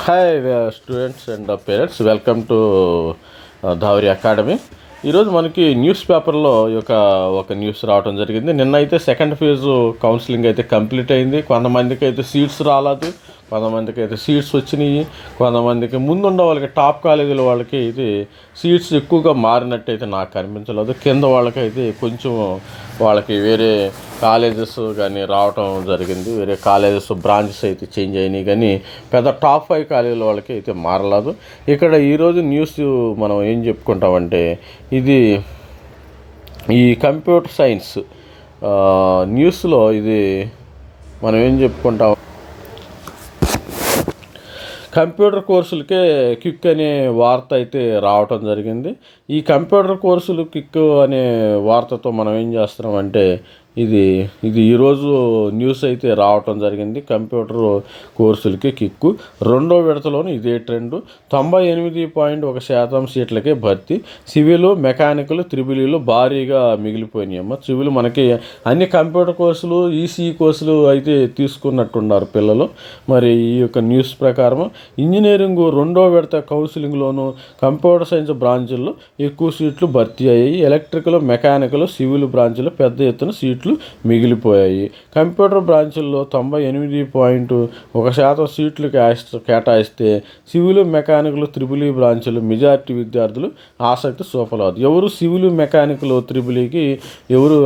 Hi students and parents, welcome to ధావరి academy. ఈరోజు మనకి news పేపర్లో ఒక న్యూస్ రావడం జరిగింది. నిన్న అయితే సెకండ్ ఫేజు కౌన్సిలింగ్ అయితే కంప్లీట్ అయింది. కొంతమందికి అయితే సీట్స్ రాలేదు, కొంతమందికి అయితే సీట్స్ వచ్చినాయి, కొంతమందికి ముందున్న వాళ్ళకి టాప్ కాలేజీల వాళ్ళకి ఇది సీట్స్ ఎక్కువగా మారినట్టయితే నాకు అనిపించలేదు. కింద వాళ్ళకైతే కొంచెం వాళ్ళకి వేరే కాలేజెస్ కానీ రావటం జరిగింది, వేరే కాలేజెస్ బ్రాంచెస్ అయితే చేంజ్ అయినాయి, కానీ పెద్ద టాప్ 5 కాలేజీల వాళ్ళకి అయితే మారలేదు. ఇక్కడ ఈరోజు న్యూస్ మనం ఏం చెప్పుకుంటామంటే, ఇది ఈ కంప్యూటర్ సైన్స్ న్యూస్లో ఇది మనం ఏం చెప్పుకుంటాం, కంప్యూటర్ కోర్సులకే క్విక్ అనే వార్త అయితే రావటం జరిగింది. ఈ కంప్యూటర్ కోర్సులు క్విక్ అనే వార్తతో మనం ఏం చేస్తున్నామంటే, ఇది ఈరోజు న్యూస్ అయితే రావటం జరిగింది. కంప్యూటర్ కోర్సులకి కిక్కు రెండో విడతలోనూ ఇదే ట్రెండు. 98.1% సీట్లకే భర్తీ. సివిల్, మెకానికల్, త్రిబులీలు భారీగా మిగిలిపోయినాయమ్మ. సివిల్ మనకి అన్ని కంప్యూటర్ కోర్సులు, ఈసీఈ కోర్సులు అయితే తీసుకున్నట్టున్నారు పిల్లలు. మరి ఈ యొక్క న్యూస్ ప్రకారం ఇంజనీరింగ్ రెండో విడత కౌన్సిలింగ్లోనూ కంప్యూటర్ సైన్స్ బ్రాంచుల్లో ఎక్కువ సీట్లు భర్తీ అయ్యాయి. ఎలక్ట్రికల్, మెకానికల్, సివిల్ బ్రాంచ్లో పెద్ద ఎత్తున సీట్లు మిగిలిపోయాయి. కంప్యూటర్ బ్రాంచుల్లో 98.1% సీట్లు కేటాయిస్తే సివిల్, మెకానికల్, త్రిబులీ బ్రాంచులు మెజారిటీ విద్యార్థులు ఆసక్తి చూపలేదు. ఎవరు సివిల్, మెకానికల్, త్రిబులీకి ఎవరు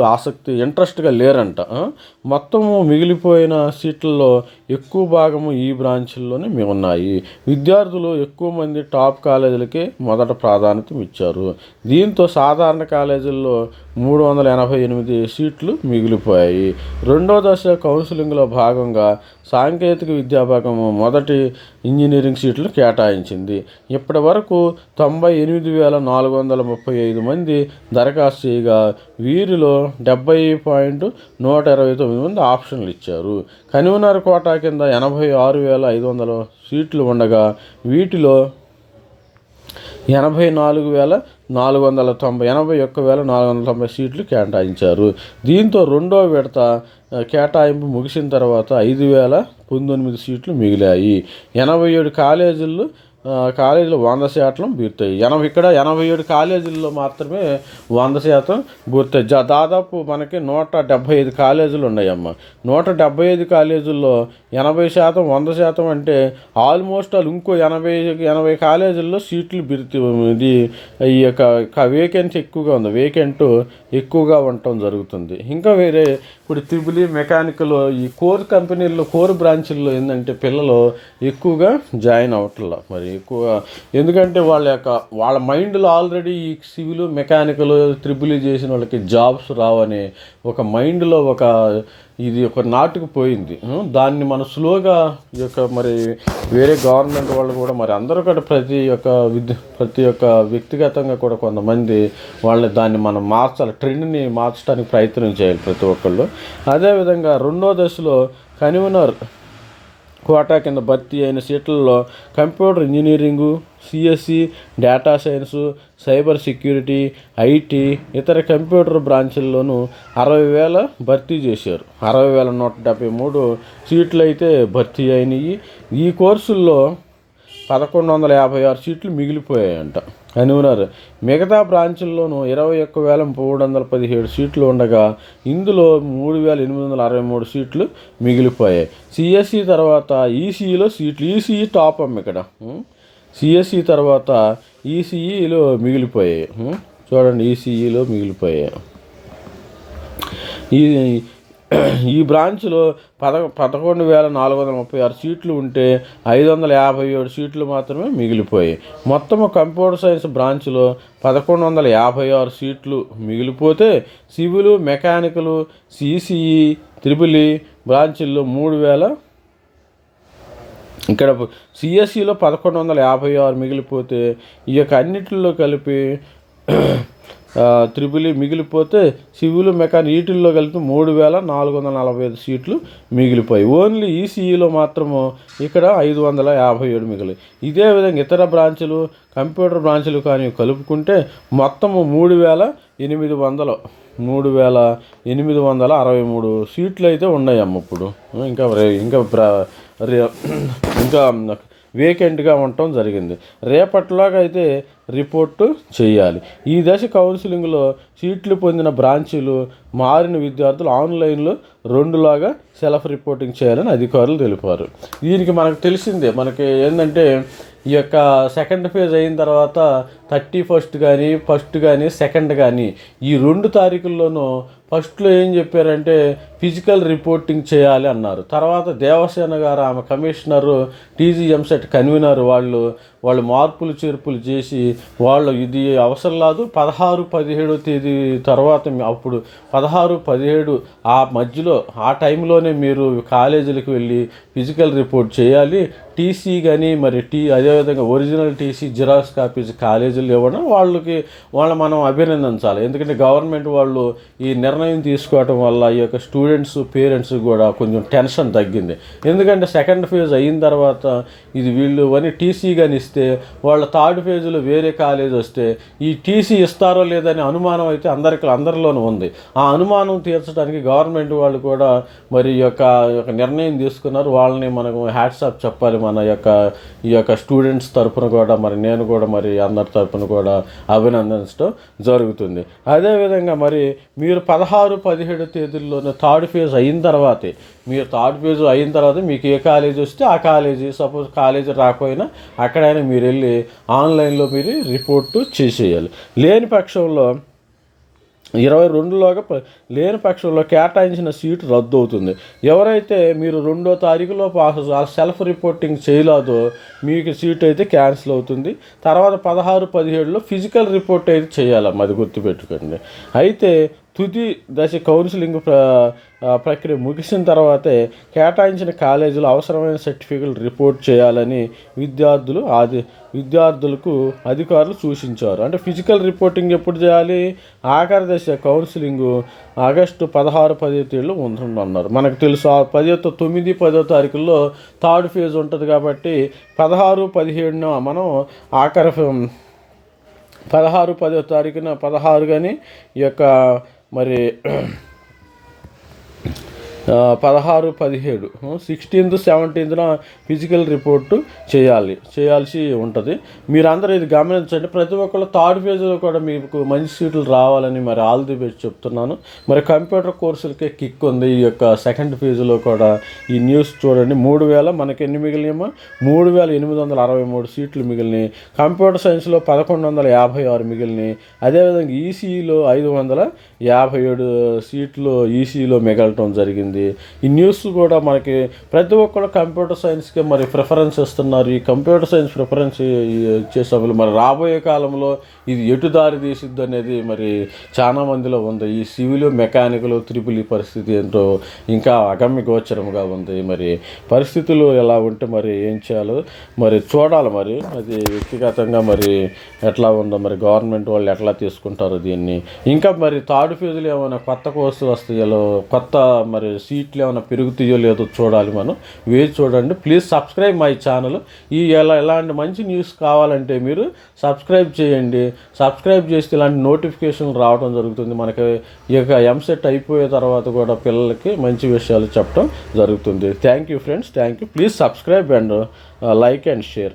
ఇంట్రెస్ట్గా లేరంట. మొత్తము మిగిలిపోయిన సీట్లలో ఎక్కువ భాగము ఈ బ్రాంచుల్లోనే ఉన్నాయి. విద్యార్థులు ఎక్కువ మంది టాప్ కాలేజీలకే మొదట ప్రాధాన్యత ఇచ్చారు. దీంతో సాధారణ కాలేజీల్లో 388 సీట్లు మిగిలిపోయాయి. రెండో దశ కౌన్సిలింగ్లో భాగంగా సాంకేతిక విద్యాభాగం మొదటి ఇంజనీరింగ్ సీట్లు కేటాయించింది. ఇప్పటి వరకు 98,435 మంది దరఖాస్తు చేయగా వీరిలో 70.129 మంది ఆప్షన్లు ఇచ్చారు. కన్వీనర్ కోటా కింద 86,500 సీట్లు ఉండగా వీటిలో 81,490 సీట్లు కేటాయించారు. దీంతో రెండో విడత కేటాయింపు ముగిసిన తర్వాత 5,019 సీట్లు మిగిలాయి. 87 కాలేజీలు 100% పూర్తయి. ఇక్కడ 87 కాలేజీల్లో మాత్రమే 100% పూర్తయి. దాదాపు మనకి 175 కాలేజీలు ఉన్నాయమ్మ. 175 కాలేజీల్లో 80%, 100% అంటే ఆల్మోస్ట్ ఇంకో 80 కాలేజీల్లో సీట్లు ఇది ఈ యొక్క వేకెన్సీ ఎక్కువగా ఉంది, ఎక్కువగా ఉండటం జరుగుతుంది. ఇంకా వేరే ఇప్పుడు త్రిబులీ, మెకానికల్ ఈ కోర్ కంపెనీల్లో, కోర్ బ్రాంచుల్లో ఏంటంటే పిల్లలు ఎక్కువగా జాయిన్ అవ్వట్లా. మరి ఎక్కువ ఎందుకంటే వాళ్ళ మైండ్లో ఆల్రెడీ ఈ సివిల్, మెకానికల్, త్రిబులీ చేసిన వాళ్ళకి జాబ్స్ రావని ఒక మైండ్లో ఇది నాటుకుపోయింది. దాన్ని మనం స్లోగా మరి వేరే గవర్నమెంట్ వాళ్ళు కూడా మరి అందరూ కూడా ప్రతి ఒక్క వ్యక్తిగతంగా కూడా కొంతమంది దాన్ని మనం మార్చాలి, ట్రెండ్ని మార్చడానికి ప్రయత్నం చేయాలి ప్రతి ఒక్కళ్ళు. అదేవిధంగా రెండో దశలో కన్వీనర్ కోటా కింద భర్తీ అయిన సీట్లలో computer engineering, CSC, data science, cyber security, IT, ఇతర కంప్యూటర్ బ్రాంచుల్లోనూ 60,000 భర్తీ చేశారు. 60,173 సీట్లు అయితే భర్తీ అయినాయి. ఈ కోర్సుల్లో 1,156 సీట్లు మిగిలిపోయాయంట. కన్వీనర్ మిగతా బ్రాంచుల్లోనూ 21,317 సీట్లు ఉండగా ఇందులో 3,863 సీట్లు మిగిలిపోయాయి. సిఎస్సి తర్వాత ఈసీఈలో సీట్లు, ఈసీఈ టాప్ ఇక్కడ. సిఎస్సి తర్వాత ఈసీఈలో మిగిలిపోయాయి. చూడండి, ఈసీఈలో మిగిలిపోయాయి. ఈ బ్రాంచ్లో 11,436 సీట్లు ఉంటే 557 సీట్లు మాత్రమే మిగిలిపోయాయి. మొత్తం కంప్యూటర్ సైన్స్ బ్రాంచ్లో 1,156 సీట్లు మిగిలిపోతే సివిల్, మెకానికల్, సిసిఈ, త్రిబులీ బ్రాంచుల్లో 3,000, ఇక్కడ సిఎస్సిలో 1,156 మిగిలిపోతే ఈ యొక్క అన్నిటిలో కలిపి త్రిబులీ మిగిలిపోతే సివిల్, మెకానికల్ వీటిల్లో కలిపి 3,445 సీట్లు మిగిలిపోయి ఓన్లీ ఈసీఈలో మాత్రము ఇక్కడ 557 మిగిలియి. ఇదే విధంగా ఇతర బ్రాంచులు, కంప్యూటర్ బ్రాంచులు కానీ కలుపుకుంటే మొత్తము 3,863 సీట్లు అయితే ఉన్నాయమ్మ ఇప్పుడు. ఇంకా వేకెంట్గా ఉండటం జరిగింది. రేపటిలోగా అయితే రిపోర్టు చేయాలి. ఈ దశ కౌన్సిలింగ్లో సీట్లు పొందిన బ్రాంచీలు మారిన విద్యార్థులు ఆన్లైన్లో 2లాగా సెల్ఫ్ రిపోర్టింగ్ చేయాలని అధికారులు తెలిపారు. దీనికి మనకు తెలిసిందే, మనకి ఏంటంటే ఈ యొక్క సెకండ్ ఫేజ్ అయిన తర్వాత 31st కానీ ఫస్ట్ కానీ సెకండ్ కానీ ఈ 2 తారీఖుల్లోనూ ఫస్ట్లో ఏం చెప్పారంటే ఫిజికల్ రిపోర్టింగ్ చేయాలి అన్నారు. తర్వాత దేవసేన గారు, ఆమె కమిషనరు, టీజీఎంసెట్ కన్వీనర్ వాళ్ళు మార్పులు చేర్పులు చేసి వాళ్ళు ఇది అవసరం లేదు, 16, 17 తేదీ తర్వాత అప్పుడు 16, 17 ఆ మధ్యలో ఆ టైంలోనే మీరు కాలేజీలకు వెళ్ళి ఫిజికల్ రిపోర్ట్ చేయాలి. టీసీ కానీ మరి అదేవిధంగా ఒరిజినల్ టీసీ జిరాక్స్ కాపీస్ కాలేజీలు ఇవ్వడం వాళ్ళని మనం అభినందించాలి. ఎందుకంటే గవర్నమెంట్ వాళ్ళు ఈ నిర్ణయం తీసుకోవడం వల్ల ఈ యొక్క స్టూడెంట్స్ పేరెంట్స్ కూడా కొంచెం టెన్షన్ తగ్గింది. ఎందుకంటే సెకండ్ ఫేజ్ అయిన తర్వాత ఇది వీళ్ళు అని టీసీ కానీ ఇస్తే వాళ్ళ థర్డ్ ఫేజ్లో వేరే కాలేజ్ వస్తే ఈ టీసీ ఇస్తారో లేదని అనుమానం అయితే అందరిలోనూ ఉంది. ఆ అనుమానం తీర్చడానికి గవర్నమెంట్ వాళ్ళు కూడా మరి ఈ యొక్క నిర్ణయం తీసుకున్నారు. వాళ్ళని మనకు హ్యాట్సాప్ చెప్పాలి. మన ఈ యొక్క స్టూడెంట్స్ తరపున కూడా మరి నేను కూడా మరి అందరి తరపున కూడా అభినందించడం జరుగుతుంది. అదేవిధంగా మరి మీరు 16, 17 తేదీల్లోనే థర్డ్ ఫేజ్ అయిన తర్వాతే మీకు ఏ కాలేజీ వస్తే ఆ కాలేజీ, సపోజ్ కాలేజీ రాకపోయినా అక్కడైనా మీరు వెళ్ళి ఆన్లైన్లో మీరు రిపోర్టు చేసేయాలి. లేని పక్షంలో 22లోగా లేని పక్షంలో కేటాయించిన సీటు రద్దు అవుతుంది. ఎవరైతే మీరు 2వ తారీఖులో సెల్ఫ్ రిపోర్టింగ్ చేయలేదో మీకు సీట్ అయితే క్యాన్సిల్ అవుతుంది. తర్వాత 16, 17లో ఫిజికల్ రిపోర్ట్ అయితే చేయాలమ్మా, అది గుర్తుపెట్టుకోండి. అయితే తుది దశ కౌన్సిలింగ్ ప్రక్రియ ముగిసిన తర్వాతే కేటాయించిన కాలేజీలో అవసరమైన సర్టిఫికెట్ రిపోర్ట్ చేయాలని విద్యార్థులకు అధికారులు సూచించారు. అంటే ఫిజికల్ రిపోర్టింగ్ ఎప్పుడు చేయాలి? ఆఖరి దశ కౌన్సిలింగ్ ఆగస్టు 16, 17 ఉంటుందన్నారు. మనకు తెలుసు 9, 10 తారీఖుల్లో థర్డ్ ఫేజ్ ఉంటుంది కాబట్టి 16, 17 మనం ఆఖరి 16, 10 తారీఖున 16 కానీ ఈ యొక్క మరి 16, 17 16th, 17th ఫిజికల్ రిపోర్టు చేయాల్సి ఉంటుంది. మీరందరూ ఇది గమనించండి. ప్రతి ఒక్కళ్ళు థర్డ్ ఫేజ్లో కూడా మీకు మంచి సీట్లు రావాలని మరి ఆల్ ది బెస్ట్ చెప్తున్నాను. మరి కంప్యూటర్ కోర్సులకే కిక్ ఉంది. ఈ యొక్క సెకండ్ ఫేజ్లో కూడా ఈ న్యూస్ చూడండి. 3000 మనకి ఎన్ని మిగిలినాయమ్మా? 3863 సీట్లు మిగిలినాయి. కంప్యూటర్ సైన్స్లో 1156 మిగిలినాయి. అదేవిధంగా ఈసీఈలో 557 సీట్లు ఈసీఈలో మిగలటం జరిగింది. ఈ న్యూస్ కూడా మనకి ప్రతి ఒక్కరు కంప్యూటర్ సైన్స్కి మరి ప్రిఫరెన్స్ ఇస్తున్నారు. ఈ కంప్యూటర్ సైన్స్ ప్రిఫరెన్స్ ఇచ్చేసభలు మరి రాబోయే కాలంలో ఇది ఎటు దారి తీసిద్దు అనేది మరి చాలా మందిలో ఉంది. ఈ సివిల్, మెకానికల్, త్రిపుల్ పరిస్థితి ఏంటో ఇంకా అగమ్య గోచరంగా ఉంది. మరి పరిస్థితులు ఎలా ఉంటే మరి ఏం చేయాలో మరి చూడాలి. మరి అది వ్యక్తిగతంగా మరి ఎట్లా ఉందో మరి గవర్నమెంట్ వాళ్ళు ఎట్లా తీసుకుంటారో దీన్ని. ఇంకా మరి థర్డ్ ఫేజ్లో ఏమైనా కొత్త కోర్సులు వస్తాయో, కొత్త మరి సీట్లు ఏమైనా పెరుగుతాయో లేదో చూడాలి. మనం వేచి చూడండి. Please subscribe my channel. ఇలాంటి మంచి న్యూస్ కావాలంటే మీరు సబ్స్క్రైబ్ చేయండి. సబ్స్క్రైబ్ చేస్తే ఇలాంటి నోటిఫికేషన్లు రావడం జరుగుతుంది. మనకి ఈ యొక్క ఎంసెట్ అయిపోయే తర్వాత కూడా పిల్లలకి మంచి విషయాలు చెప్పడం జరుగుతుంది. Thank you friends, thank you. Please subscribe and like and share.